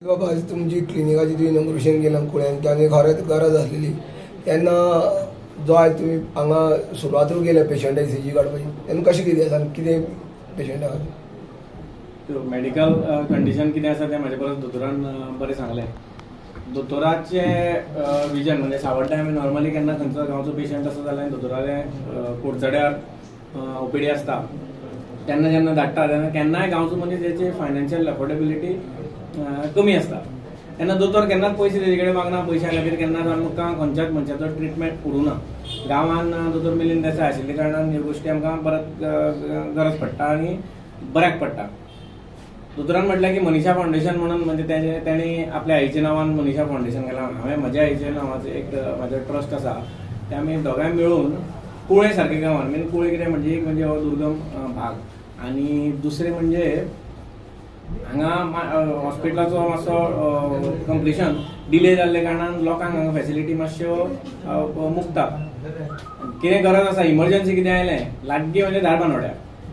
बाबा आज तुमची क्लिनिकाची तुम्ही इनॉग्रेशन केलं कुळ्यांक आनी खरेंच गरज आसलेली तेन्ना जो आज तुम्ही हांगा सुरवातूच केल्या पेशंटा ECG काडपाची तेन्ना कशें कितें आसा कितें पेशंटा खातीर मेडिकल कंडिशन कितें आसा तें म्हाजे परस दोतोरान बरें सांगलें. दोतोराचे विजन म्हणजे सावड्ड्या आमी नॉर्मली केन्ना खंयचो गांवचो पेशंट आसा जाल्यार दोतोराले कोडचड्यार OPD आसता तेन्ना जेन्ना धाडटा तेन्ना केन्नाय गांवचो मनीस तेची फायनान्शियल अफोर्डेबिलिटी कमी आसता तेन्ना दोतोर केन्नाच पयशे तेजे कडेन मागना. पयशा खातीर केन्नाच आमकां खंयच्याच मनशाचो ट्रिटमेंट उरूना. गांवान दोतोर मिलिंद देसाय आशिल्ले कारणान ह्यो गोश्टी आमकां परत गरज पडटा आनी बऱ्याक पडटा. दोतोरान म्हटलें की मनीषा फावंडेशन म्हणून म्हणजे तेणी आपल्या आईच्या नांवान मनीषा फावंडेशन केलां. हांवें म्हज्या आईच्या नांवाचो एक म्हाजो ट्रस्ट आसा ते आमी दोगांय मेळून कुळे सारके गांवान मेन कुळे कितें म्हणजे एक म्हणजे हो दुर्गम भाग आनी दुसरें म्हणजे हांगा हॉस्पिटलाचो मातसो कंप्लिशन डिले जाल्ले कारणान लोकांक हांगा फॅसिलिटी मातश्यो मुकता. कितें गरज आसा इमर्जन्सी कितें आयलें लागीं म्हणजे धारबांदोड्या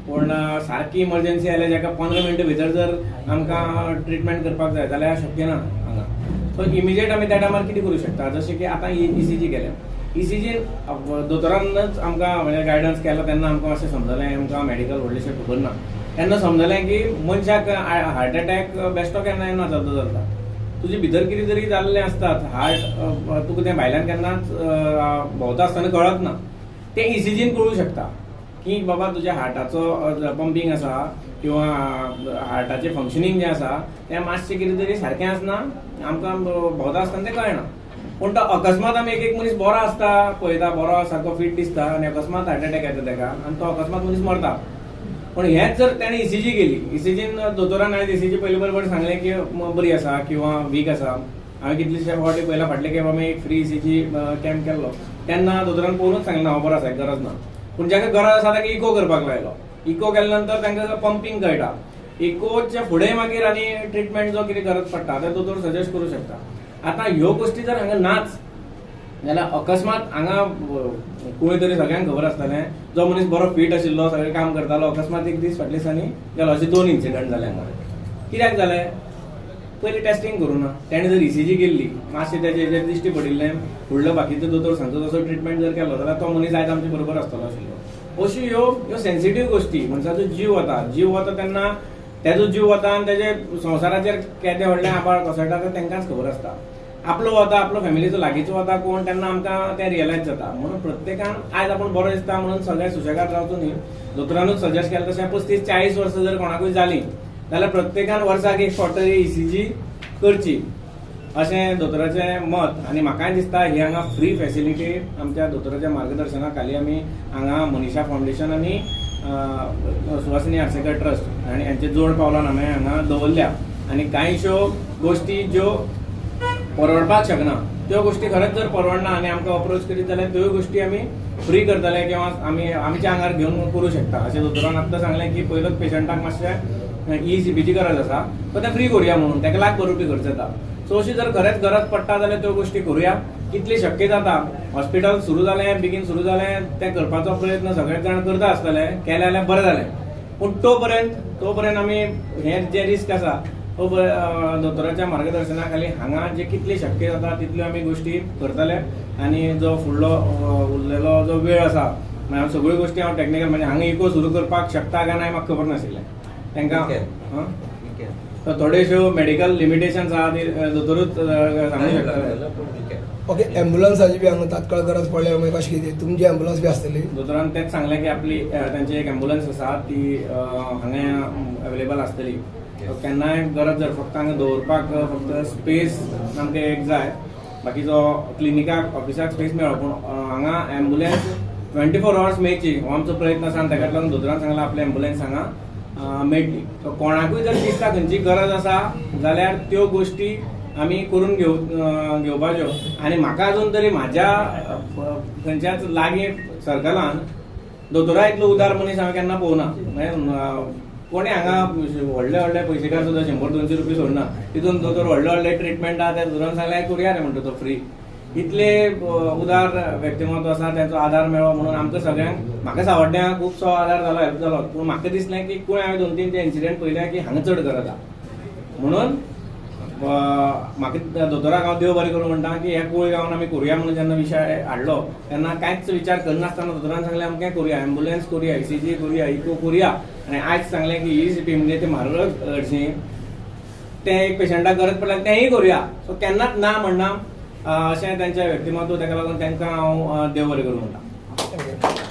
पूण सारकी इमर्जन्सी आयल्या जाका 15 मिनटां भितर जर आमकां ट्रिटमेंट करपाक जाय जाल्यार शक्य ना हांगा. सो इमिजिएट आमी त्या टायमार कितें करूं शकता जशें की आतां ECG केलें. ECG दोतोरानच आमकां म्हणजे गायडन्स केलो तेन्ना आमकां अशें समजलें आमकां मेडिकल व्हडलेशें खबर ना. तेन्ना समजलें की मनशाक हार्ट अटॅक बेश्टो केन्ना येना चलता तुजे भितर कितें तरी जाल्लें आसतात. हार्ट तुका तें भायल्यान केन्नाच भोंवता आसतना कळत ना. तें ECGन कळूं शकता की बाबा तुज्या हार्टाचो पंपींग आसा किंवा हार्टाचें फंक्शनींग जें आसा तें मातशें कितें तरी सारकें आसना आमकां भोंवता आसतना तें कळना. पूण तो अकस्मात आमी एक मनीस बरो आसता पळयता बरो सारको फीट दिसता आनी अकस्मात हार्ट अटॅक येता तेका आनी तो अकस्मात मनीस मरता. पण हेच जर ताणें ECG केली ECGन दोतोरान आयज ECG पयलीं बरोबर सांगलें की बरी आसा किंवा वीक आसा. हांवें कितलेशे फावटी पयला फाटले खेप आमी एक फ्री ECG कॅम्प केल्लो तेन्ना दोतोरान पळोवनूच सांगलें हांव बरो आसा गरज ना. पूण जाका गरज आसा ताका इको करपाक लायलो. इको केल्या नंतर तांकां पंपींग कळटा. इकोच्या फुडें मागीर आनी ट्रिटमेंट जो कितें गरज पडटा ते दोतोर सजेस्ट करूं शकता. आतां ह्यो गोश्टी जर हांगा नाच जाल्यार अकस्मात हांगा कोणी तरी सगळ्यांक खबर आसतलें जो मनीस बरो फीट आशिल्लो सगळें काम करतालो अकस्मात एक दीस फाटल्या दिसांनी गेलो. अशे 2 इन्सिडंट जाले हांगा. कित्याक जालें पयलीं टेस्टिंग करूं ना. ताणें जर ECG केल्ली मातशें तेजेर दिश्टी पडिल्लें फुडलो बाकीचो दोतोर सांगता तसो ट्रिटमेंट जर केलो जाल्यार तो मनीस आयज आमचे बरोबर आसतलो आशिल्लो. अश्यो ह्यो सेन्सिटीव गोश्टी मनशाचो जीव वता तेन्ना तेजो जीव वता आनी तेजे संवसाराचेर केदें व्हडलें आबाळ कोसळटा तें तांकांच खबर आसता. आपलो वता आपलो फॅमिलीचो लागींचो वता कोण तेन्ना आमकां तें रियलायज जाता. म्हणून प्रत्येकान आयज आपूण बरो दिसता म्हणून सगळें सुशेगाद रावचो न्ही. दोतोरानूच सजेस्ट केलें तशें 35-40 वर्सां जर कोणाकूय जालीं जाल्यार प्रत्येकान वर्साक एक फावट तरी ECG करची अशें दोतोराचें मत. आनी म्हाकाय दिसता ही हांगा फ्री फॅसिलिटी आमच्या दोतोराच्या मार्गदर्शना खाली आमी हांगा मनीषा फावंडेशन आनी सुहासिनी आर्सेकर ट्रस्ट आनी हांचे जोड पावलान हांवें हांगा दवरल्या. आनी कांयश्यो गोश्टी ज्यो परवडपाक शकना त्यो गोश्टी खरेंच जर परवडना आनी आमकां अप्रोच करीत जाल्यार त्यो गोश्टी आमी फ्री करतले किंवा आमी आमच्या आंगार घेवन करूं शकता. अशें दोतोरान आतां सांगलें की पयलोच पेशंटाक मातशें ECGची गरज आसा सो तें फ्री करुया म्हणून ताका ₹1,00,000 खर्च जाता. सो अशी जर खरेंच गरज पडटा जाल्यार त्यो गोश्टी करुया. कितली शक्य जाता हॉस्पिटल सुरू जालें बेगीन सुरू जालें तें करपाचो प्रयत्न सगळेच जाण करता आसतले केले जाल्यार बरें जालें. पूण तोपर्यंत आमी हें जे रिस्क आसा तो दोतोराच्या मार्गदर्शना खाली हांगा जे कितली शक्य जाता तितल्यो आमी गोश्टी करतले. आनी जो फुडलो उरलेलो जो वेळ आसा म्हणजे सगळ्यो गोश्टी हांव टॅक्निकल म्हणजे हांगा इको सुरू करपाक शकता काय ना म्हाका खबर नाशिल्लें. तांकां थोड्योश्यो मेडिकल लिमिटेशन्स आहा ती दोतोरूच सांगूंक शकता. ओके एम्ब्युलन्साची बी हांगा तात्काळ गरज पडल्यार मागीर कशें कितें तुमची एम्ब्युलन्स बी आसतली. दोतोरान तेंच सांगलें की आपली तांची एक एम्ब्युलन्स आसा ती हांगा अवेलेबल आसतली. केन्नाय गरज जर फक्त हांगा दवरपाक फक्त स्पेस आमकां एक जाय बाकीचो क्लिनिकाक ऑफिसाक स्पेस मेळ्ळो पूण हांगा एम्ब्युलन्स 24 hours मेळची हो आमचो प्रयत्न आसा. आनी ताका लागून दोतोरान सांगलां आपली एम्ब्युलन्स हांगा मेळटली. सो कोणाकूय जर दिसता खंयची गरज आसा जाल्यार त्यो गोश्टी आमी करून घेवपाच्यो. आनी म्हाका अजून तरी म्हाज्या खंयच्याच लागीं सर्कलान दोतोरा इतलो उदार मनीस हांवें केन्ना पळोवना. कोणी हांगा व्हडले पयशेकार सुद्दां ₹100-200 सोडना. तितून दोतोर व्हडले ट्रिटमेंट आहा ते दोतोरान सांगलें करुया रे म्हणटा तो फ्री. इतले उदार व्यक्तिमत्व आसा तांचो आदार मेळ्ळो म्हणून आमकां सगळ्यांक म्हाका सावड्ड्यांक खुबसो आदार जालो हेल्प जालो. पूण म्हाका दिसलें की कोण हांवें 2-3 इन्सिडंट पयल्या की हांगा चड गरज आहा म्हणून म्हाका दोतोराक हांव देव बरें करूं म्हणटा की ह्या कुळे गांवांत आमी करुया म्हणून जेन्ना विशय हाडलो तेन्ना कांयच विचार करनासतना दोतोरान सांगलें आमकां करुया, एम्बुलन्स करुया, ECG करुया, इको करुया. आनी आयज सांगलें की ही सीटी म्हणजे ते म्हारग हरशीं तें एक पेशंटाक गरज पडल्यार तेंय करुया. सो केन्नाच ना म्हणना अशें तेंचें व्यक्तिमत्व, ताका लागून तांकां हांव देव बरें करूं म्हणटा.